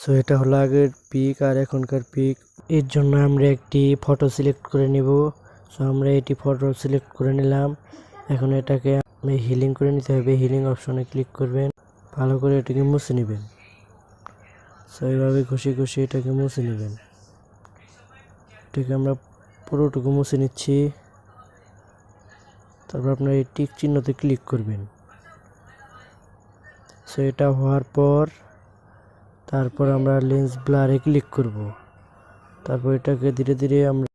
So এটা হলো আগের পিক আর এখনকার পিক। এর জন্য আমরা একটি ফটো সিলেক্ট করে নিব। সো আমরা এটি ফটো সিলেক্ট করে নিলাম। এখন এটাকে হিলিং করে নিতে হবে। হিলিং অপশনে ক্লিক করবেন, ভালো করে এটাকে মুছে নেবেন। সো এইভাবে ঘষে ঘষে এটাকে মুছে নেবেন। এটাকে আমরা পুরোটুকু মুছে নিচ্ছি। তারপর আপনার এই টিক চিহ্নতে ক্লিক করবেন। সো এটা হওয়ার পর তারপর আমরা লেন্স ব্লারে ক্লিক করব। তারপর এটাকে ধীরে ধীরে আমরা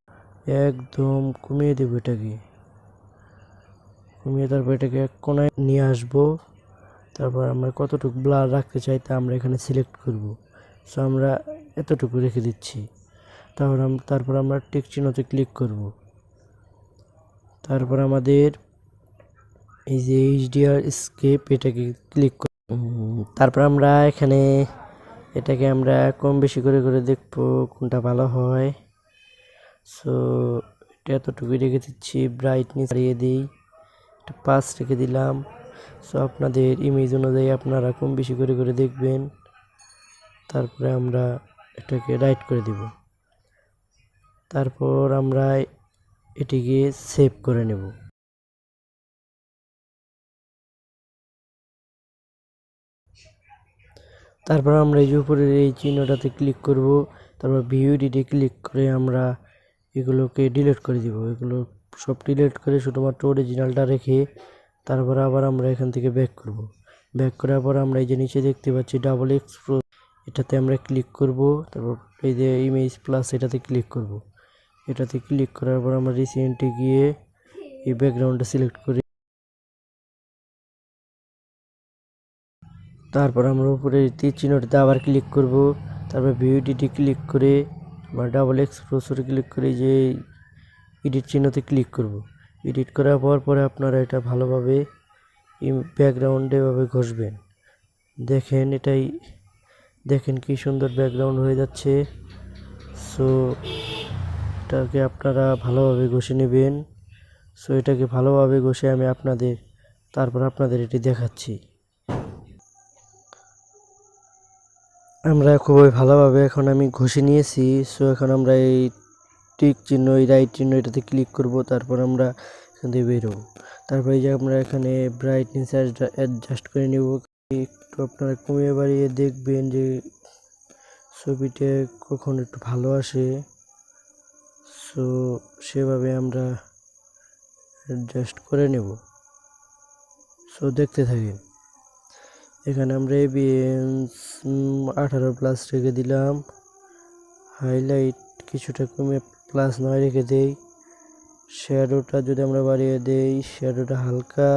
একদম কমিয়ে দেব। এটাকে কমিয়ে তারপর এটাকে এক কোণায় নিয়ে আসব। তারপর আমরা কতটুকু ব্লার রাখতে চাই তা আমরা এখানে সিলেক্ট করব। সো আমরা এতটুকু রেখে দিচ্ছি। তারপর আমরা টিক চিহ্নতে ক্লিক করব। তারপর আমাদের এই যে এইচডিআর স্কেপ এটাকে ক্লিক করব। তারপর আমরা এখানে এটাকে আমরা কম বেশি করে করে দেখব কোনটা ভালো হয়। সো এটা এতটুকু রেখে দিচ্ছি। ব্রাইটনেস বাড়িয়ে দিই, এটা 5 রেখে দিলাম। সো আপনাদের ইমেজ অনুযায়ী আপনারা কম বেশি করে করে দেখবেন। তারপরে আমরা এটাকে রাইট করে দিব। তারপর আমরা এটিকে সেভ করে নেব। তারপর আমরা এই যে উপরের এই চিহ্নটাতে ক্লিক করব। তারপর ভিউ এডিটে ক্লিক করে আমরা এগুলোকে ডিলিট করে দিব। এগুলো সব ডিলিট করে শুধুমাত্র অরিজিনালটা রেখে তারপর আবার আমরা এখান থেকে ব্যাক করব। ব্যাক করার পর আমরা এই যে নিচে দেখতে পাচ্ছি ডাবল এক্সপোজ, এটাতে আমরা ক্লিক করব। তারপর এই যে ইমেজ প্লাস এটাতে ক্লিক করব। এটাতে ক্লিক করার পর আমরা রিসেন্টে গিয়ে এই ব্যাকগ্রাউন্ডটা সিলেক্ট করি। তারপর আমরা উপরে তীর চিহ্নটিতে আবার ক্লিক করব। তারপর ভিউ এডিটে ক্লিক করে আমরা ডাবল এক্সপোজরে ক্লিক করে যে এডিট চিহ্নতে ক্লিক করব। এডিট করার পরে আপনারা এটা ভালোভাবে ব্যাকগ্রাউন্ডে এভাবে ঘষবেন। দেখেন কি সুন্দর ব্যাকগ্রাউন্ড হয়ে যাচ্ছে। সো এটাকে আপনারা ভালোভাবে ঘষে নেবেন। সো এটাকে ভালোভাবে ঘষে আমি তারপর আপনাদের এটি দেখাচ্ছি। আমরা খুবই ভালোভাবে এখন আমি ঘষে নিয়েছি। সো এখন আমরা এই টিক চিহ্ন, এই রাইট চিহ্ন এটাতে ক্লিক করব। তারপর আমরা এখান থেকে বেরোব। তারপর এই যে আমরা এখানে ব্রাইটনেস অ্যাডজাস্ট করে নেব। একটু আপনারা কমিয়ে বাড়িয়ে দেখবেন যে ছবিটা কখন একটু ভালো আসে। সো সেভাবে আমরা অ্যাডজাস্ট করে নেব। সো দেখতে থাকেন। এখানে আমরা এবিএস 18+ রেখে দিলাম। হাইলাইট কিছুটা কমে +9 রেখে দেই। শ্যাডোটা যদি আমরা বাড়িয়ে দেই, শ্যাডোটা হালকা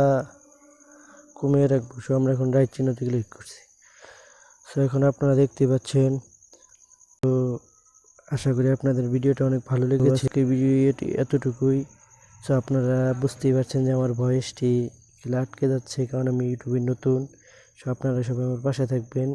কমিয়ে রাখবো। সো আমরা এখন রাইট চিহ্নতে ক্লিক করছি। সো এখন আপনারা দেখতে পাচ্ছেন। তো আশা করি আপনাদের ভিডিওটা অনেক ভালো লেগেছে। আজকের ভিডিওটি এতটুকুই। সো আপনারা বুঝতেই পারছেন যে আমার ভয়েসটি আটকে যাচ্ছে, কারণ আমি ইউটিউবে নতুন। সো আপনারা সবাই আমার পাশে থাকবেন।